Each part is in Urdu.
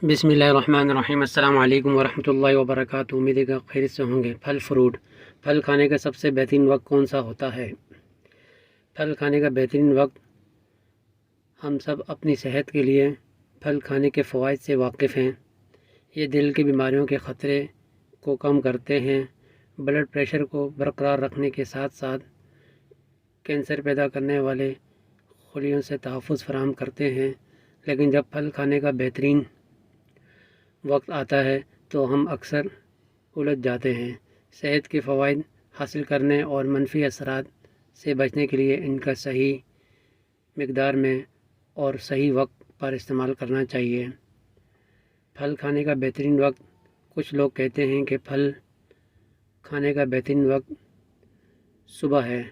بسم اللہ الرحمن الرحیم۔ السلام علیکم ورحمۃ اللہ وبرکاتہ۔ امید ہے کہ خیریت سے ہوں گے۔ پھل کھانے کا سب سے بہترین وقت کون سا ہوتا ہے؟ پھل کھانے کا بہترین وقت، ہم سب اپنی صحت کے لیے پھل کھانے کے فوائد سے واقف ہیں۔ یہ دل کی بیماریوں کے خطرے کو کم کرتے ہیں، بلڈ پریشر کو برقرار رکھنے کے ساتھ ساتھ کینسر پیدا کرنے والے خلیوں سے تحفظ فراہم کرتے ہیں۔ لیکن جب پھل کھانے کا بہترین وقت آتا ہے تو ہم اکثر الجھ جاتے ہیں۔ صحت کے فوائد حاصل کرنے اور منفی اثرات سے بچنے کے لیے ان کا صحیح مقدار میں اور صحیح وقت پر استعمال کرنا چاہیے۔ پھل کھانے کا بہترین وقت، کچھ لوگ کہتے ہیں کہ پھل کھانے کا بہترین وقت صبح ہے۔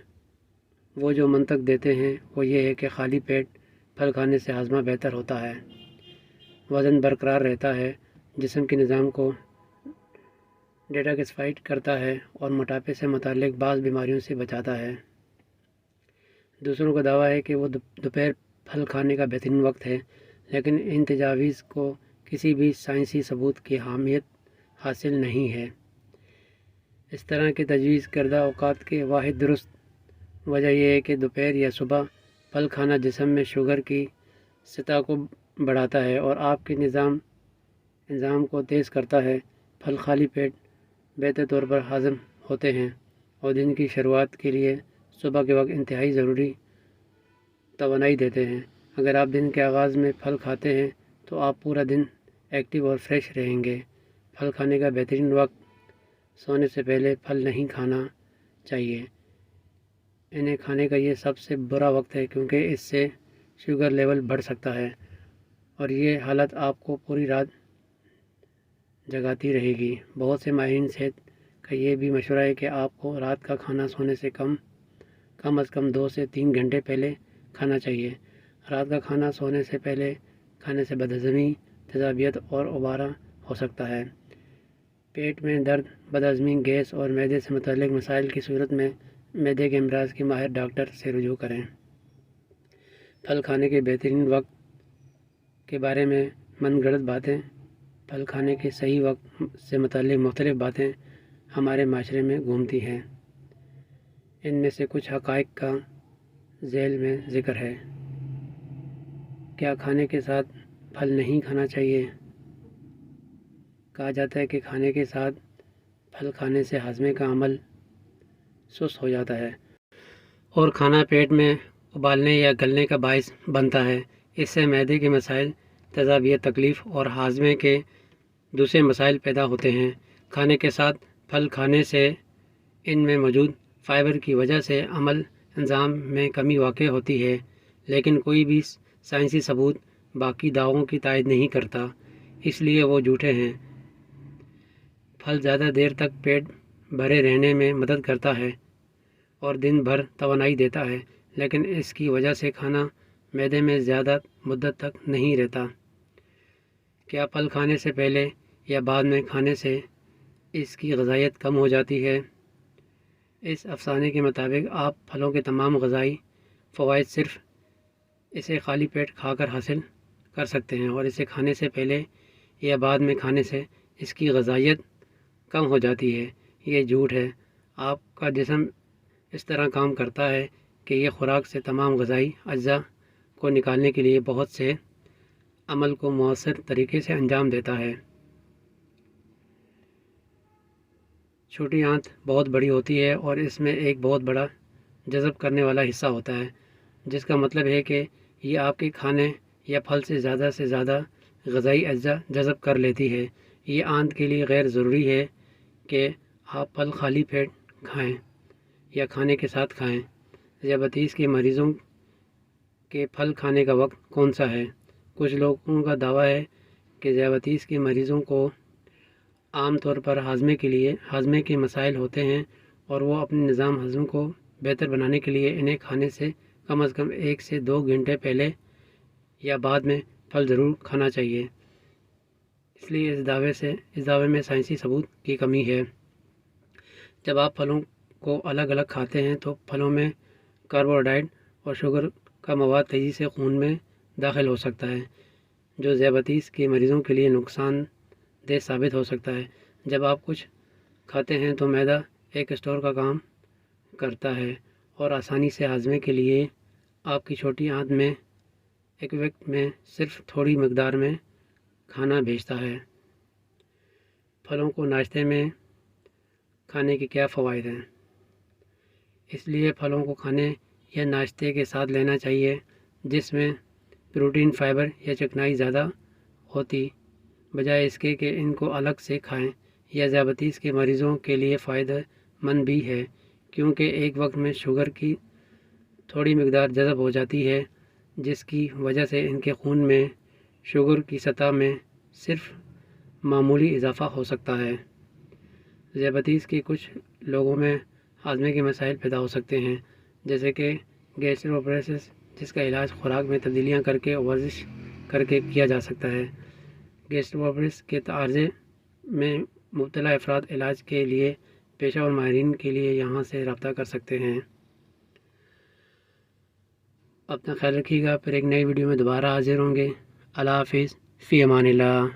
وہ جو منطق دیتے ہیں وہ یہ ہے کہ خالی پیٹ پھل کھانے سے ہاضمہ بہتر ہوتا ہے، وزن برقرار رہتا ہے، جسم کے نظام کو ڈیٹاکسیفائیڈ کرتا ہے اور موٹاپے سے متعلق بعض بیماریوں سے بچاتا ہے۔ دوسروں کا دعویٰ ہے کہ وہ دوپہر پھل کھانے کا بہترین وقت ہے، لیکن ان تجاویز کو کسی بھی سائنسی ثبوت کی حامیت حاصل نہیں ہے۔ اس طرح کے تجویز کردہ اوقات کے واحد درست وجہ یہ ہے کہ دوپہر یا صبح پھل کھانا جسم میں شوگر کی سطح کو بڑھاتا ہے اور آپ کے نظام کو تیز کرتا ہے۔ پھل خالی پیٹ بہتر طور پر ہضم ہوتے ہیں اور دن کی شروعات کے لیے صبح کے وقت انتہائی ضروری توانائی دیتے ہیں۔ اگر آپ دن کے آغاز میں پھل کھاتے ہیں تو آپ پورا دن ایکٹیو اور فریش رہیں گے۔ پھل کھانے کا بہترین وقت، سونے سے پہلے پھل نہیں کھانا چاہیے۔ انہیں کھانے کا یہ سب سے برا وقت ہے کیونکہ اس سے شوگر لیول بڑھ سکتا ہے اور یہ حالت آپ کو پوری رات جگاتی رہے گی۔ بہت سے ماہرین صحت کا یہ بھی مشورہ ہے کہ آپ کو رات کا کھانا سونے سے کم از کم 2 سے 3 گھنٹے پہلے کھانا چاہیے۔ رات کا کھانا سونے سے پہلے کھانے سے بدہضمی، تیزابیت اور ابارہ ہو سکتا ہے۔ پیٹ میں درد، بدہضمی، گیس اور معدے سے متعلق مسائل کی صورت میں معدے کے امراض کے ماہر ڈاکٹر سے رجوع کریں۔ پھل کھانے کے بہترین وقت کے بارے میں من گھڑت باتیں، پھل کھانے کے صحیح وقت سے متعلق مختلف باتیں ہمارے معاشرے میں گھومتی ہیں۔ ان میں سے کچھ حقائق کا ذیل میں ذکر ہے۔ کیا کھانے کے ساتھ پھل نہیں کھانا چاہیے؟ کہا جاتا ہے کہ کھانے کے ساتھ پھل کھانے سے ہاضمے کا عمل سست ہو جاتا ہے اور کھانا پیٹ میں ابالنے یا گلنے کا باعث بنتا ہے۔ اس سے معدے کے مسائل، تیزابیت، تکلیف اور ہاضمے کے دوسرے مسائل پیدا ہوتے ہیں۔ کھانے کے ساتھ پھل کھانے سے ان میں موجود فائبر کی وجہ سے عمل انزائم میں کمی واقع ہوتی ہے، لیکن کوئی بھی سائنسی ثبوت باقی دعووں کی تائید نہیں کرتا، اس لیے وہ جھوٹے ہیں۔ پھل زیادہ دیر تک پیٹ بھرے رہنے میں مدد کرتا ہے اور دن بھر توانائی دیتا ہے، لیکن اس کی وجہ سے کھانا معدے میں زیادہ مدت تک نہیں رہتا۔ کیا پھل کھانے سے پہلے یا بعد میں کھانے سے اس کی غذائیت کم ہو جاتی ہے؟ اس افسانے کے مطابق آپ پھلوں کے تمام غذائی فوائد صرف اسے خالی پیٹ کھا کر حاصل کر سکتے ہیں اور اسے کھانے سے پہلے یا بعد میں کھانے سے اس کی غذائیت کم ہو جاتی ہے۔ یہ جھوٹ ہے۔ آپ کا جسم اس طرح کام کرتا ہے کہ یہ خوراک سے تمام غذائی اجزاء کو نکالنے کے لیے بہت سے عمل کو مؤثر طریقے سے انجام دیتا ہے۔ چھوٹی آنت بہت بڑی ہوتی ہے اور اس میں ایک بہت بڑا جذب کرنے والا حصہ ہوتا ہے، جس کا مطلب ہے کہ یہ آپ کے کھانے یا پھل سے زیادہ غذائی اجزاء جذب کر لیتی ہے۔ یہ آنت کے لیے غیر ضروری ہے کہ آپ پھل خالی پیٹ کھائیں یا کھانے کے ساتھ کھائیں۔ ذیابیطس کے مریضوں کے پھل کھانے کا وقت کون سا ہے؟ کچھ لوگوں کا دعویٰ ہے کہ ذیابیطس کے مریضوں کو عام طور پر ہاضمے کے مسائل ہوتے ہیں اور وہ اپنے نظام ہضم کو بہتر بنانے کے لیے انہیں کھانے سے کم از کم 1 سے 2 گھنٹے پہلے یا بعد میں پھل ضرور کھانا چاہیے۔ اس لیے اس دعوے میں سائنسی ثبوت کی کمی ہے۔ جب آپ پھلوں کو الگ الگ کھاتے ہیں تو پھلوں میں کاربوہائیڈریٹ اور شوگر کا مواد تیزی سے خون میں داخل ہو سکتا ہے، جو ذیابیطس کے مریضوں کے لیے نقصان دہ ثابت ہو سکتا ہے۔ جب آپ کچھ کھاتے ہیں تو معدہ ایک اسٹور کا کام کرتا ہے اور آسانی سے ہاضمے کے لیے آپ کی چھوٹی آنت میں ایک وقت میں صرف تھوڑی مقدار میں کھانا بھیجتا ہے۔ پھلوں کو ناشتے میں کھانے کے کیا فوائد ہیں؟ اس لیے پھلوں کو کھانے یا ناشتے کے ساتھ لینا چاہیے جس میں پروٹین، فائبر یا چکنائی زیادہ ہوتی، بجائے اس کے کہ ان کو الگ سے کھائیں۔ یہ ذیابیطس کے مریضوں کے لیے فائدہ مند بھی ہے کیونکہ ایک وقت میں شوگر کی تھوڑی مقدار جذب ہو جاتی ہے، جس کی وجہ سے ان کے خون میں شوگر کی سطح میں صرف معمولی اضافہ ہو سکتا ہے۔ ذیابیطس کے کچھ لوگوں میں ہاضمے کے مسائل پیدا ہو سکتے ہیں، جیسے کہ گیسٹروپریسس، جس کا علاج خوراک میں تبدیلیاں کر کے ورزش کر کے کیا جا سکتا ہے۔ گیسٹروپریسس کے عارضے میں مبتلا افراد علاج کے لیے پیشہ ور ماہرین کے لیے یہاں سے رابطہ کر سکتے ہیں۔ اپنا خیال رکھیے گا، پھر ایک نئی ویڈیو میں دوبارہ حاضر ہوں گے۔ اللہ حافظ، فی امان اللہ۔